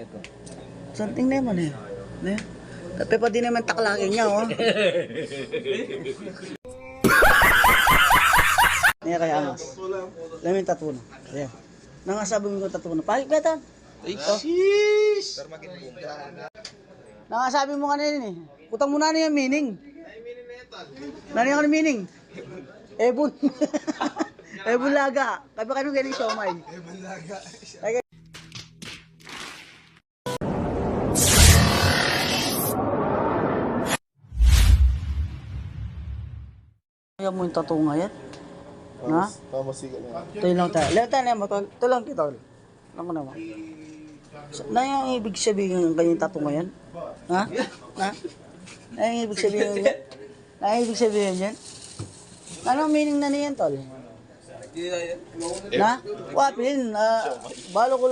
Ito. Something naman eh. Ne? Tapi pa din naman taklakin niya, oh. Niya kaya angas. Lamin tattoo na. Ayan. Nangasabi mo ko tattoo na. Pakit ka ta. Ay, sheesh! Nangasabi mo kanina eh. Utang mo na yung meaning. Nani yung meaning? Ebon. Ebon laga. Kaya ba kanong galing siomay? Ebon laga. Kaya mo yung tattoo ngayon? Na? Pamasigal nga. Ito lang tayo. Leta na mo. Ito lang kita. Alam ko naman. Na yung ibig sabihin ng kanyang tattoo ngayon? Ha? Na? Na yung ibig sabihin yan? Na yung ibig sabihin yan? Anong meaning na niyan, tol? Na? Wapin. Balo ko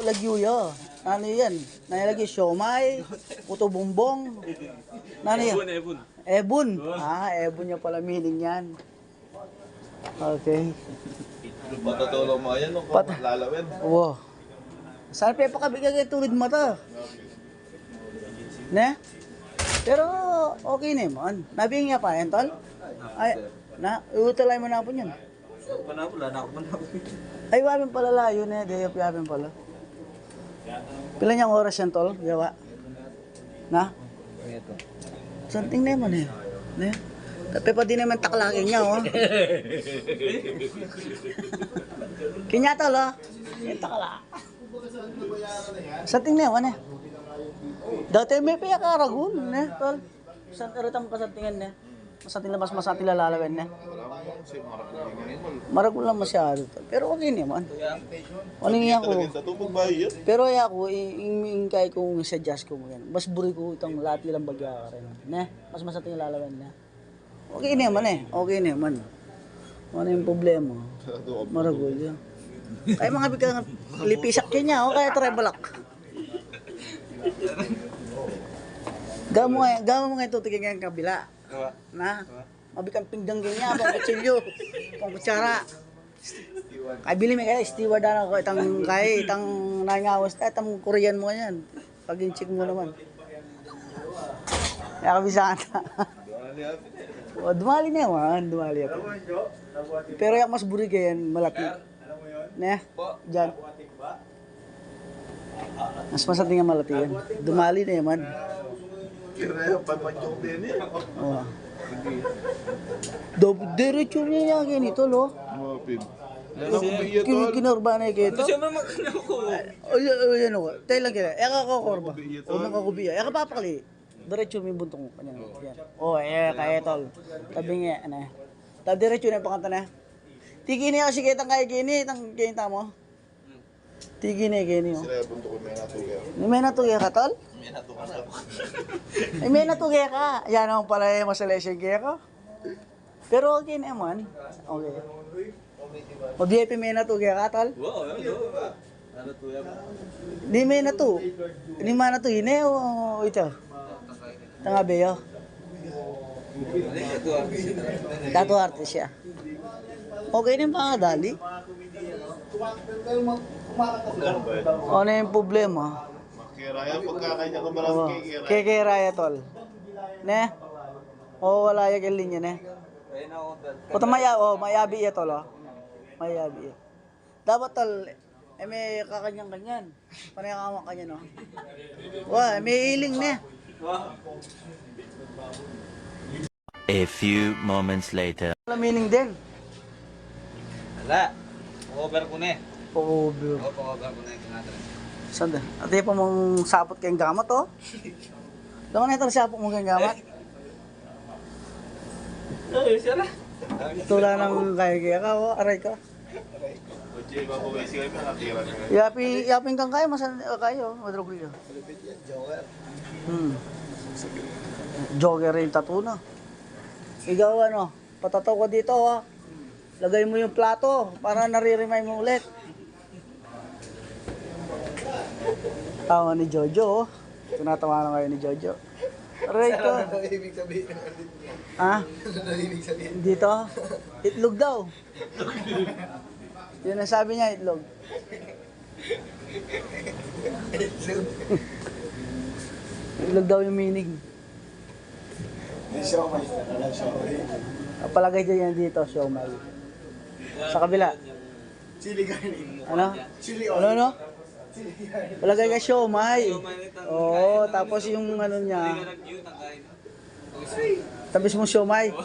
lagyo ya. Ano yan? Nalagay siomay, puto bumbong. Ano yan? Ebon. Ebon niya pala meaning yan. Okay. Patatulong mo yan, no? Lalawin. Wow. Saan pa pakabigay kayo tulid mata? Ne? Pero okay naman. Nabing niya pa yan, tol? Ay, utalay mo na po yan. Ay, wapin pala layo na. Dayop yapin pala. Pila niyang oras yan, tol? Yawa. Na? Ito. Something naman eh. Ne? Tapi pa din naman taklakin niya, oh. Kanya tol, oh. Yung takla. Something naman eh. Dati may piya karagun, ne, tol. Saan eritang kasatingan, ne? Masating labas, masating lalawin, ne? Maragul lang masyado, tol. Pero okay naman. Ano nga ko? Pero ay ako, ingkay kong suggest ko mo yan. Mas buri ko itong lati lang bagya ka rin. Ne? Mas masating lalawin, ne? Okay naman eh. Okay naman. Ano yung problema? Maragul yan. Kaya mga biglang lipisak niya, o kaya trebalak. Gamo nga ito tigil ng kabila. Na? Mabikang pinggang ganyan, pang kutsilyo, pang kutsara. Kaya bili may kaya, steward na ako, itang nangawas, itang Korean mo yan. Pag-inchik mo naman. Kaya kabisaan na. O, dumali na yaman, dumali ako. Pero yung mas buri kayan, malaki. Ne? Diyan. Mas masati nga malaki yan. Dumali na yaman. Oh. Diretso niya yan ganito, lo. Kinurba na yung ito. Ayan ako. Tayo lang kaya. Eka ko korba. O nang kakubiya. Eka papakali. Diretso may buntong ko. Oh, kaya tol. Tabi nga, ano. Tabi diretso na yung panganta na. Tigi niya kasi kitang kaya gini. Itang kinta mo. Tigi niya gini. Sila bunto ko may natugay. May natugay ka, tol? May natugay ako. Ay, may natugay ka. Yan naman pala yung masalesyon kaya ka. Pero okay naman. Okay. O VIP may natugay ka, tol? Wow, natugay mo. Di may natu. Di man natu ini o ito. Tanga beyo. Tato artist siya. Okay din pa dali. Ano yung problema? Kiraya, pagkakanya ko malang kikiraya. Kikiraya, tol. Ne? O wala yung linya, ne? O mayabi iya, tol, oh. Mayabi iya. Dapat, tol, may kakanyang-kanyan. Panay kakamak kanyan, no? Wah, may iling, ne? A few moments later. Wala meaning din. Wala. Over ko na eh. Over. Over ko na eh. Saan din? At pa mong sapot kayong gamat, oh. Daman na ito sapot mong kayong gamat. Ay, siya na. Tula ng kaya ka, oh. Aray ka. Yapin kang kaya, masan kayo, madrugulyo. Jogger yung tattoo na. Ikaw ano, patataw ka dito, ha. Lagay mo yung plato para nare-remind mo ulit. Tawa ni Jojo, oh. Tunatawa na kayo ni Jojo. Aray ko. Ano ibig sabihin? Ha? Ano ibig sabihin? Dito? Itlog daw. Yun ang sabi niya, itlog. Itlog daw yung meaning. Hindi siomay. Walang siomay. Palagay dyan yan dito, siomay. Sa kabila. Chili garlic. Ano? Chili Ano, oil. no? Palagay ka siomay. Oo, tapos yung ano niya. Tapos mo siomay.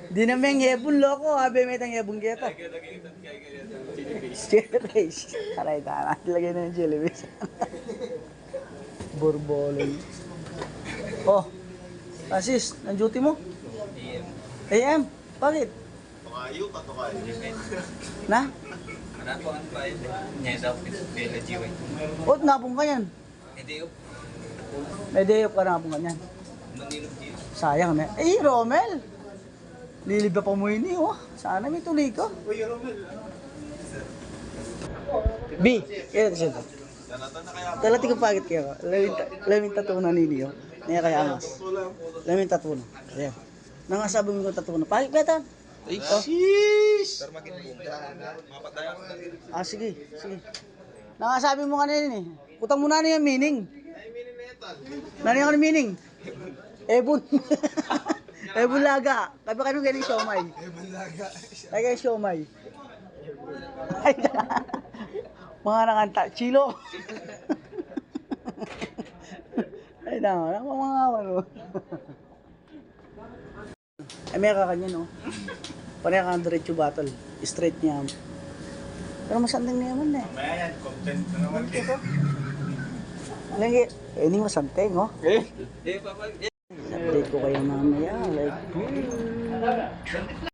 Di na may ngepon loko, abe may tang ngepon geto. Chili paste. Aray ta, lagay na yung chili paste. Borbolon. Oh, Francis, ang duty mo? AM. Bakit? Tukayo ka, tukayo. Na? Ot, napong ka yan. May day off ka napong ka yan. Sayang na. Eh, Romel! Lilib na pa mo yun eh, oh. Sana may tuloy ko. Uy, Romel. B, kaya ito siya. Talati ko pagit kayo. Lamin tatunan ninyo. Niya kaya angas. Lamin tatunan. Ayan. Nangasabi mo ko tatunan. Pagit betan. Ay, Oh. sheesh! Ah, sige, sige. Nangasabi mo kanina eh. Utang mo na yung meaning. Nani yung meaning? Ebon. Ebon laga. Kaya ba kanong galing siomay? Ebon laga. Kaya kayo siomay. Ay, mga nakanta. Chilo. Ay, mga ano. Ay, may kakanya, no? Pareha kang diretso battle. Straight niya. Pero masandang na naman eh. Mamaya yan, content na naman kayo. Lagi, ini masanteng, oh. Eh, Update ko kayo mamaya. Like,